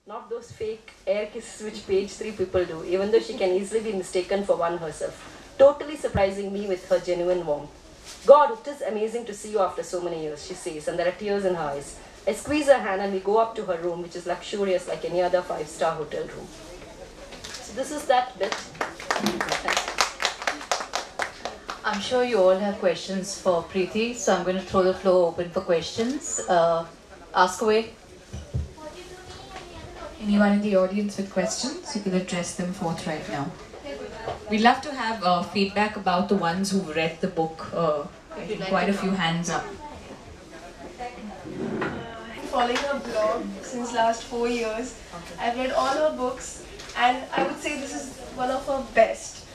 Not those fake air kisses which page 3 people do, even though she can easily be mistaken for one herself. Totally surprising me with her genuine warmth. God, it is amazing to see you after so many years, she says, and there are tears in her eyes. I squeeze her hand and we go up to her room, which is luxurious like any other 5-star hotel room. So this is that bit. I'm sure you all have questions for Preeti, so I'm going to throw the floor open for questions. Ask away. Anyone in the audience with questions, you can address them forth right now. We'd love to have feedback about the ones who've read the book. Quite a few hands up. Following her blog since last 4 years. I've read all her books and I would say this is one of her best.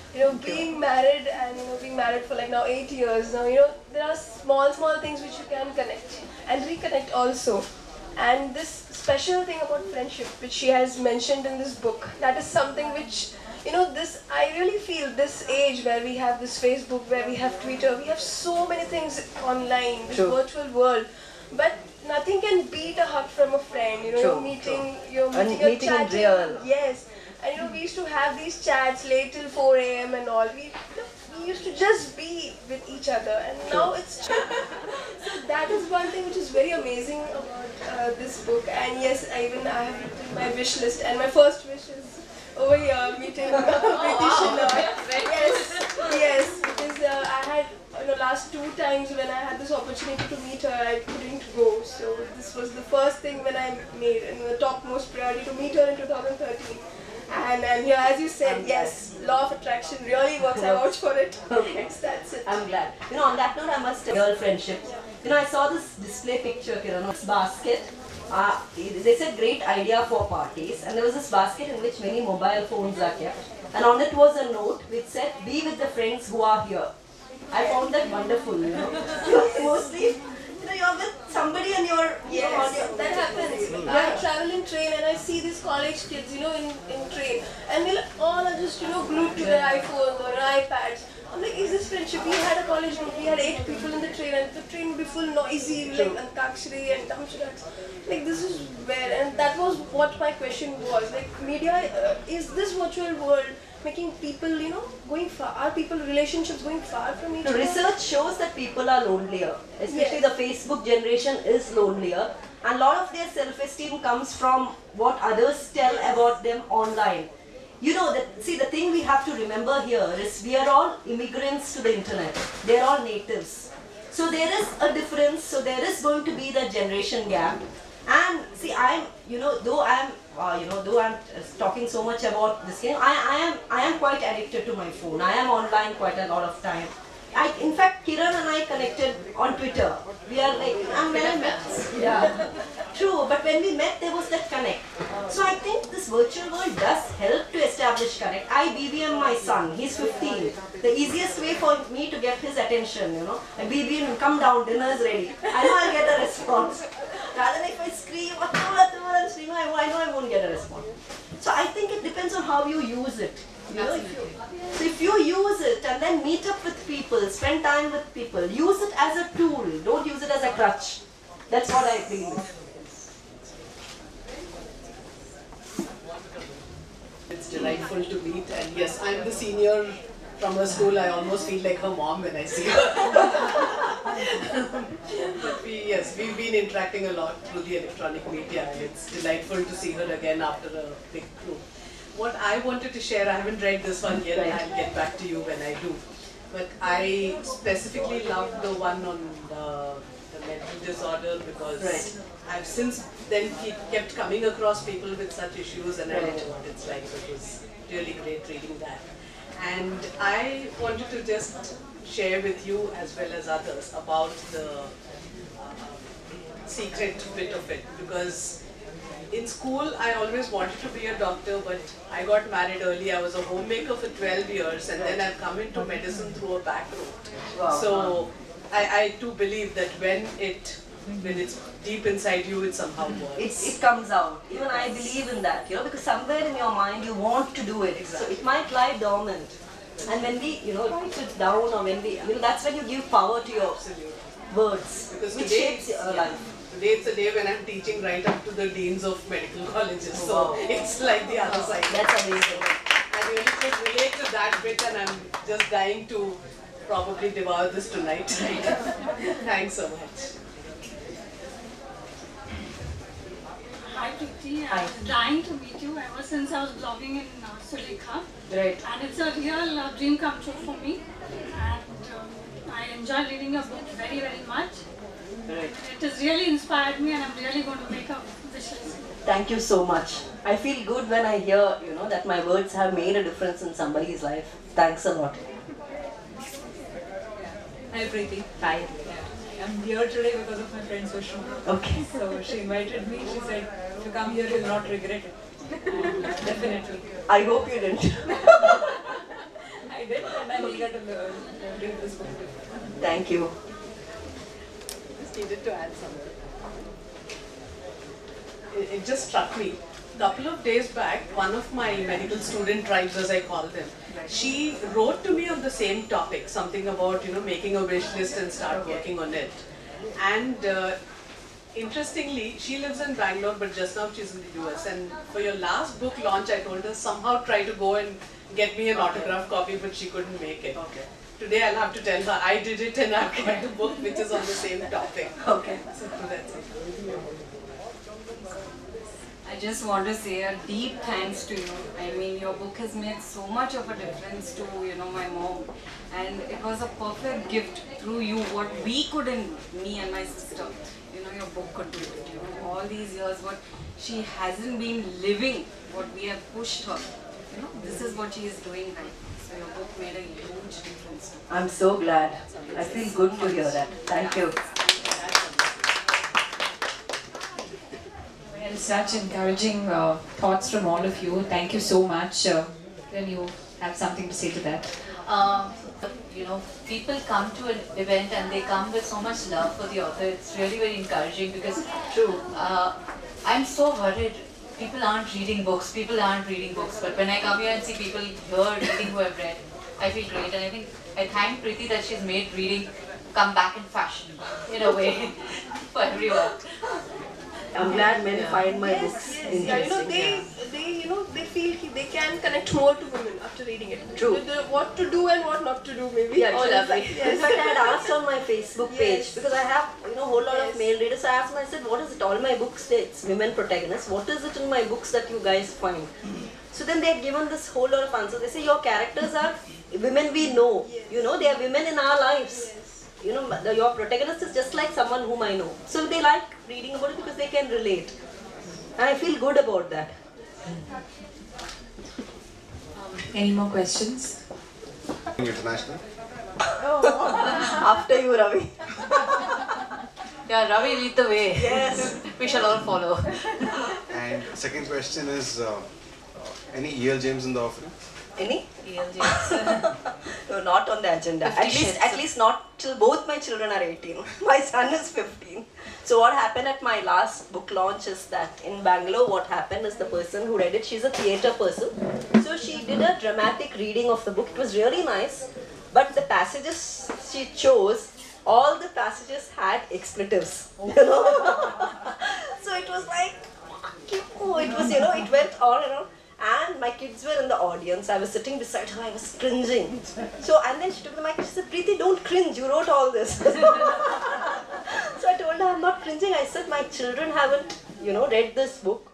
Being married and being married for like now 8 years now, there are small things which you can connect and reconnect also. And this special thing about friendship which she has mentioned in this book, that is something which I really feel this age where we have this Facebook, where we have Twitter, we have so many things online, this virtual world, but nothing can beat a hug from a friend, you're meeting in real. Yes, and we used to have these chats late till 4 a.m. and all. We used to just be with each other, and now it's so that is one thing which is very amazing about this book. And yes, I have written my wish list, and my first wish is over here meeting Preeti Shenoy. Yes, because I had last 2 times when I had this opportunity to meet her, I couldn't go. So this was the first thing when I made, and the topmost priority to meet her in 2013. And here, as you said, yes, law of attraction really works. I vouch for it. Okay. That's it. I'm glad. On that note, I must tell girl friendship. I saw this display picture, Kiran, this basket. They said great idea for parties, and there was this basket in which many mobile phones are kept, and on it was a note which said, "Be with the friends who are here." I found that wonderful. Mostly, you're with somebody and you're that happens. I travel in train and I see these college kids, in train, and they all are just glued to their iPhones or iPads. I'm like, is this friendship? We had a college group, we had 8 people in the train, and the train would be full noisy, like Antakshari and Damshiraks. Like, this is where, and that was what my question was. Like, media, is this virtual world making people, going far? Are people relationships going far from each other? Research shows that people are lonelier, especially the Facebook generation is lonelier, and a lot of their self-esteem comes from what others tell about them online. The thing we have to remember here is we are all immigrants to the internet. They are all natives. So there is a difference. So there is going to be the generation gap. And see, though I'm talking so much about this game, I am quite addicted to my phone. I am online quite a lot of time. In fact, Kiran and I connected on Twitter. We are like, when I met. Yeah, true. But when we met, there was that connect. So I think this virtual world does help to establish connect. I BBM my son. He's 15. The easiest way for me to get his attention, I BBM him, come down, dinner is ready. I know I'll get a response. Rather than if I scream, I know I won't get a response. So I think it depends on how you use it. If you use it and then meet up with people, spend time with people, use it as a tool, don't use it as a crutch. That's what I believe. It's delightful to meet, and yes, I'm the senior from her school. I almost feel like her mom when I see her. But we've been interacting a lot through the electronic media, and it's delightful to see her again after a big group. What I wanted to share, I haven't read this one yet, and I'll get back to you when I do. But I specifically love the one on the mental disorder, because I've since then kept coming across people with such issues, and I know what it's like. So it was really great reading that. And I wanted to just share with you as well as others about the secret bit of it, because in school, I always wanted to be a doctor, but I got married early. I was a homemaker for 12 years, and then I've come into medicine through a back route. Wow. So I too believe that when it's deep inside you, it somehow works. It comes out. Even I believe in that, because somewhere in your mind you want to do it. Exactly. So it might lie dormant. And when we, put it down, or when we, that's when you give power to your words, because which shapes your life. Today it's a day when I'm teaching right up to the deans of medical colleges. So it's like the other side. That's amazing. I really could relate to that bit, and I'm just dying to probably devour this tonight. Thanks so much. Hi Preeti, I'm dying to meet you ever since I was blogging in Sulekha. Right. And it's a real dream come true for me. And I enjoy reading your book very, very much. Right. It has really inspired me, and I'm really going to make a wish list. Thank you so much. I feel good when I hear, that my words have made a difference in somebody's life. Thanks a lot. Hi Preeti. Hi. I'm here today because of my friend Sushma. Okay. So she invited me. She said, if you come here, you'll not regret it. And definitely. I hope you didn't. I did, and I'm eager to read this book. Thank you. Just needed to add something. It just struck me. A couple of days back, one of my medical student tribes, as I call them, she wrote to me on the same topic, something about making a wish list and start working on it. And interestingly, she lives in Bangalore, but just now she's in the US. And for your last book launch, I told her somehow try to go and get me an autograph copy, but she couldn't make it. Okay. Today I'll have to tell her I did it and I've got the book which is on the same topic. Okay. So that's it. I just want to say a deep thanks to you. I mean, your book has made so much of a difference to, my mom. And it was a perfect gift through you, what we couldn't, me and my sister, your book could do it. All these years, what she hasn't been living, what we have pushed her. This is what she is doing right. So your book made a huge difference to her. I'm so glad. I feel good to hear that. Thank you. Well, such encouraging thoughts from all of you. Thank you so much. Can you have something to say to that? People come to an event and they come with so much love for the author. It's really very encouraging because I'm so worried. People aren't reading books. But when I come here and see people here reading who have read, I feel great. And I thank Preeti that she's made reading come back in fashion, in a way, for everyone. I'm glad men find my books interesting. They feel they can connect more to women after reading it. True. What to do and what not to do, maybe. Yeah, All lovely. yes. In fact, I had asked on my Facebook page, Yes. because I have a whole lot of male readers. So I asked them, I said, what is it? All my books, it's women protagonists. What is it in my books that you guys find? So then they had given this whole lot of answers. They say your characters are women we know. They are women in our lives. Your protagonist is just like someone whom I know. So they like reading about it because they can relate. And I feel good about that. Any more questions? International. After you, Ravi. Yeah, Ravi, lead the way. Yes. We shall all follow. And second question is, any EL James in the offering? Any? E.L. James. No, not on the agenda. 50 At least not till both my children are 18. My son is 15. So what happened at my last book launch is that in Bangalore, what happened is the person who read it, she's a theatre person. So she did a dramatic reading of the book. It was really nice. But the passages she chose, all the passages had expletives. So it was like, it was, it went on and on. And my kids were in the audience. I was sitting beside her. I was cringing. So, and then she took the mic and she said, Preeti, don't cringe. You wrote all this. So I told her, I'm not cringing. I said, my children haven't, read this book.